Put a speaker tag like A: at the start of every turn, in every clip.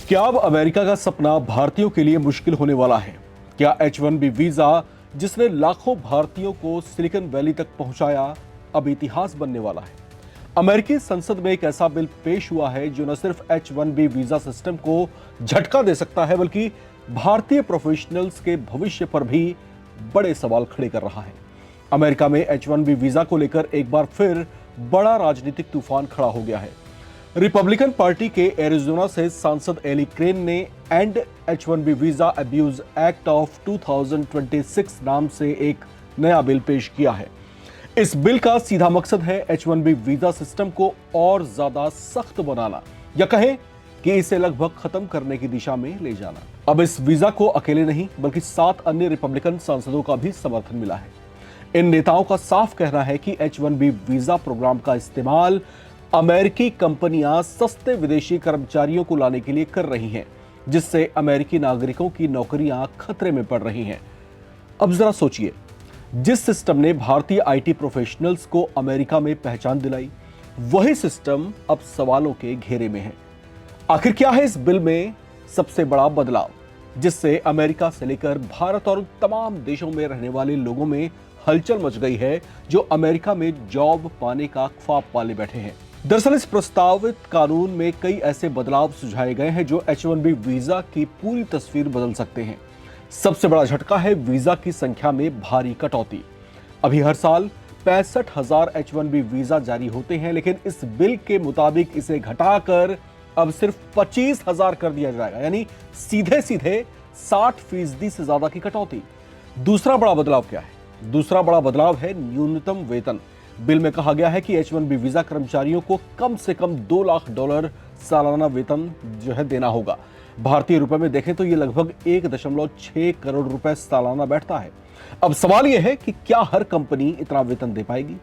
A: क्या अब अमेरिका का सपना भारतीयों के लिए मुश्किल होने वाला है? क्या H1B वीजा जिसने लाखों भारतीयों को सिलिकॉन वैली तक पहुंचाया अब इतिहास बनने वाला है? अमेरिकी संसद में एक ऐसा बिल पेश हुआ है जो न सिर्फ H1B वीजा सिस्टम को झटका दे सकता है बल्कि भारतीय प्रोफेशनल्स के भविष्य पर भी बड़े सवाल खड़े कर रहा है। अमेरिका में H1B वीजा को लेकर एक बार फिर बड़ा राजनीतिक तूफान खड़ा हो गया है। रिपब्लिकन पार्टी के एरिजोना से सांसद एली क्रेन ने and H1B visa abuse act of 2026 नाम से एक नया बिल पेश किया है। इस बिल का सीधा मकसद है H1B वीजा सिस्टम को और ज्यादा सख्त बनाना या कहें कि इसे लगभग खत्म करने की दिशा में ले जाना। अब इस वीजा को अकेले नहीं बल्कि 7 अन्य रिपब्लिकन सांसदों का भी समर्थन मिला है। इन नेताओं का साफ कहना है कि H1B वीजा प्रोग्राम का इस्तेमाल अमेरिकी कंपनियां सस्ते विदेशी कर्मचारियों को लाने के लिए कर रही हैं, जिससे अमेरिकी नागरिकों की नौकरियां खतरे में पड़ रही हैं। अब जरा सोचिए, जिस सिस्टम ने भारतीय आईटी प्रोफेशनल्स को अमेरिका में पहचान दिलाई, वही सिस्टम अब सवालों के घेरे में है। आखिर क्या है इस बिल में सबसे बड़ा बदलाव, जिससे अमेरिका से लेकर भारत और तमाम देशों में रहने वाले लोगों में हलचल मच गई है, जो अमेरिका में जॉब पाने का ख्वाब पाले बैठे हैं। दरअसल इस प्रस्तावित कानून में कई ऐसे बदलाव सुझाए गए हैं जो H1B वीजा की पूरी तस्वीर बदल सकते हैं। सबसे बड़ा झटका है वीजा की संख्या में भारी कटौती। अभी हर साल 65,000 H1B वीजा जारी होते हैं, लेकिन इस बिल के मुताबिक इसे घटाकर अब सिर्फ 25,000 कर दिया जाएगा, यानी सीधे सीधे 60% से ज्यादा की कटौती। दूसरा बड़ा बदलाव क्या है? दूसरा बड़ा बदलाव है न्यूनतम वेतन। बिल में कहा गया है कि H1B वीजा कर्मचारियों को कम से कम $2 लाख सालाना वेतन देना होगा। भारतीय रुपए में देखें तो यह लगभग 1.6 करोड़ रुपए सालाना बैठता है। अब सवाल यह है कि क्या हर कंपनी इतना वेतन दे पाएगी?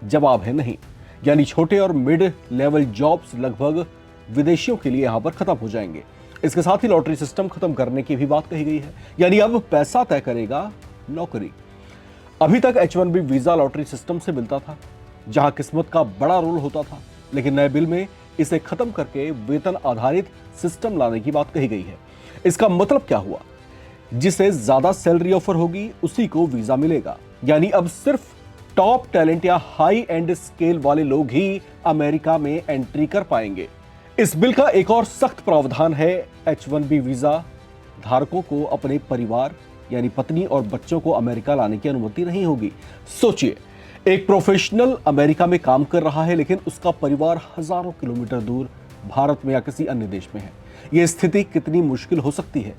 A: जवाब है नहीं, यानी छोटे और मिड लेवल जॉब्स लगभग विदेशियों के लिए यहां पर खत्म हो जाएंगे। इसके साथ ही लॉटरी सिस्टम खत्म करने की भी बात कही गई है, यानी अब पैसा तय करेगा नौकरी। अभी तक H1B वीजा लॉटरी सिस्टम से मिलता था, जहां किस्मत का बड़ा रोल होता था, लेकिन नए बिल में इसे खत्म करके वेतन आधारित सिस्टम लाने की बात कही गई है। इसका मतलब क्या हुआ? जिसे ज्यादा सैलरी ऑफर होगी उसी को वीजा मिलेगा, यानी अब सिर्फ टॉप टैलेंट या हाई एंड स्केल वाले लोग ही अमेरिका में एंट्री कर पाएंगे। इस बिल का एक और सख्त प्रावधान है, H1B वीजा धारकों को अपने परिवार यानी पत्नी और बच्चों को अमेरिका लाने की अनुमति नहीं होगी। सोचिए, एक प्रोफेशनल अमेरिका में काम कर रहा है, लेकिन उसका परिवार हजारों किलोमीटर दूर भारत में या किसी अन्य देश में है। यह स्थिति कितनी मुश्किल हो सकती है?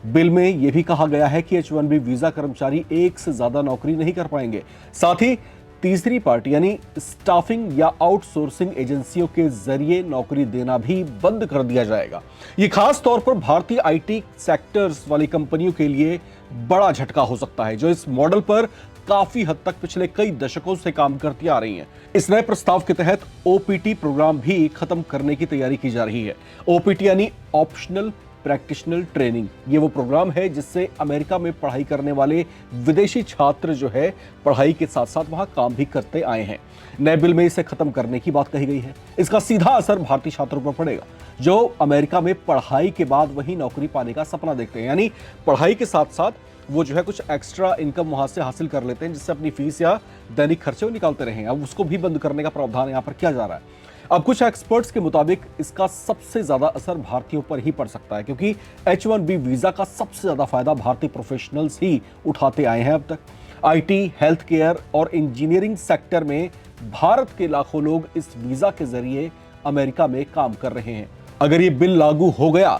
A: बिल में यह भी कहा गया है कि H1B वीजा कर्मचारी एक से ज्यादा नौकरी नहीं कर पाएंगे। साथ ही तीसरी पार्टी यानी स्टाफिंग या आउटसोर्सिंग एजेंसियों के जरिए नौकरी देना भी बंद कर दिया जाएगा। ये खास तौर पर भारतीय आईटी सेक्टर्स वाली कंपनियों के लिए बड़ा झटका हो सकता है, जो इस मॉडल पर काफी हद तक पिछले कई दशकों से काम करती आ रही हैं। इस नए प्रस्ताव के तहत OPT प्रोग्राम भी खत्म करने की तैयारी की जा रही है। OPT यानी ऑप्शनल प्रैक्टिशनल ट्रेनिंग, ये वो प्रोग्राम है जिससे अमेरिका में पढ़ाई करने वाले विदेशी छात्र पढ़ाई के साथ साथ वहां काम भी करते आए हैं। नए बिल में इसे खत्म करने की बात कही गई है। इसका सीधा असर भारतीय छात्रों पर पड़ेगा, जो अमेरिका में पढ़ाई के बाद वहीं नौकरी पाने का सपना देखते हैं, यानी पढ़ाई के साथ साथ वो कुछ एक्स्ट्रा इनकम वहां से हासिल कर लेते हैं, जिससे अपनी फीस या दैनिक खर्चे निकालते रहे। अब उसको भी बंद करने का प्रावधान यहाँ पर किया जा रहा है। अब कुछ एक्सपर्ट्स के मुताबिक इसका सबसे ज्यादा असर भारतीयों पर ही पड़ सकता है, क्योंकि H1B वीजा का सबसे ज्यादा फायदा भारतीय प्रोफेशनल्स ही उठाते आए हैं अब तक। आईटी, हेल्थ केयर और इंजीनियरिंग सेक्टर में भारत के लाखों लोग इस वीजा के जरिए अमेरिका में काम कर रहे हैं। अगर ये बिल लागू हो गया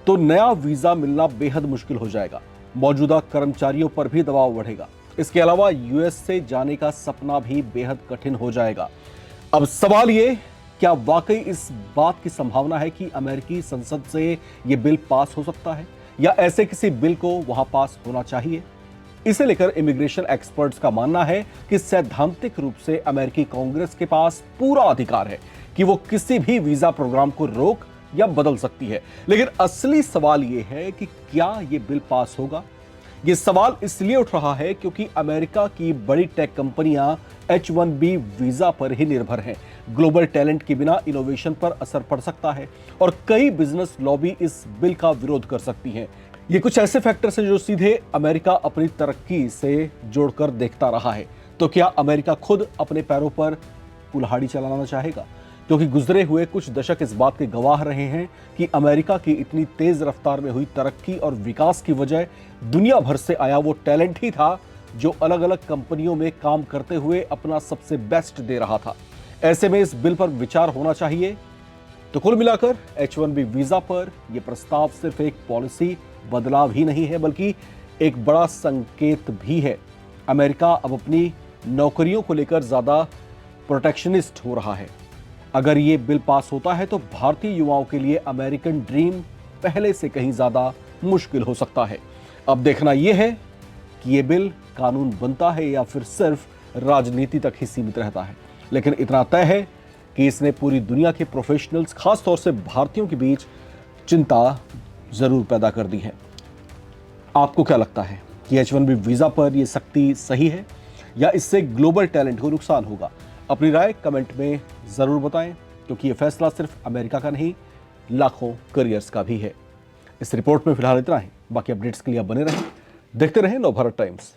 A: तो नया वीजा मिलना बेहद मुश्किल हो जाएगा। मौजूदा कर्मचारियों पर भी दबाव बढ़ेगा। इसके अलावा यूएस से जाने का सपना भी बेहद कठिन हो जाएगा। अब सवाल ये, क्या वाकई इस बात की संभावना है कि अमेरिकी संसद से यह बिल पास हो सकता है, या ऐसे किसी बिल को वहां पास होना चाहिए? इसे लेकर इमिग्रेशन एक्सपर्ट्स का मानना है कि सैद्धांतिक रूप से अमेरिकी कांग्रेस के पास पूरा अधिकार है कि वो किसी भी वीजा प्रोग्राम को रोक या बदल सकती है। लेकिन असली सवाल यह है कि क्या यह बिल पास होगा? ये सवाल इसलिए उठ रहा है क्योंकि अमेरिका की बड़ी टेक कंपनियां H-1B वीजा पर ही निर्भर हैं। ग्लोबल टैलेंट के बिना इनोवेशन पर असर पड़ सकता है और कई बिजनेस लॉबी इस बिल का विरोध कर सकती हैं। ये कुछ ऐसे फैक्टर्स हैं जो सीधे अमेरिका अपनी तरक्की से जोड़कर देखता रहा है। तो क्या अमेरिका खुद अपने पैरों पर कुल्हाड़ी चलाना चाहेगा? क्योंकि गुजरे हुए कुछ दशक इस बात के गवाह रहे हैं कि अमेरिका की इतनी तेज रफ्तार में हुई तरक्की और विकास की वजह दुनिया भर से आया वो टैलेंट ही था जो अलग अलग कंपनियों में काम करते हुए अपना सबसे बेस्ट दे रहा था। ऐसे में इस बिल पर विचार होना चाहिए। तो कुल मिलाकर H-1B वीजा पर यह प्रस्ताव सिर्फ एक पॉलिसी बदलाव ही नहीं है, बल्कि एक बड़ा संकेत भी है। अमेरिका अब अपनी नौकरियों को लेकर ज्यादा प्रोटेक्शनिस्ट हो रहा है। अगर ये बिल पास होता है तो भारतीय युवाओं के लिए अमेरिकन ड्रीम पहले से कहीं ज्यादा मुश्किल हो सकता है। अब देखना यह है कि ये बिल कानून बनता है या फिर सिर्फ राजनीति तक ही सीमित रहता है। लेकिन इतना तय है कि इसने पूरी दुनिया के प्रोफेशनल्स, खासतौर से भारतीयों के बीच चिंता जरूर पैदा कर दी है। आपको क्या लगता है कि H-1B वीजा पर यह सख्ती सही है या इससे ग्लोबल टैलेंट को नुकसान होगा? अपनी राय कमेंट में जरूर बताएं, क्योंकि यह फैसला सिर्फ अमेरिका का नहीं, लाखों करियर्स का भी है। इस रिपोर्ट में फिलहाल इतना ही। बाकी अपडेट्स के लिए आप बने रहें, देखते रहें नवभारत टाइम्स।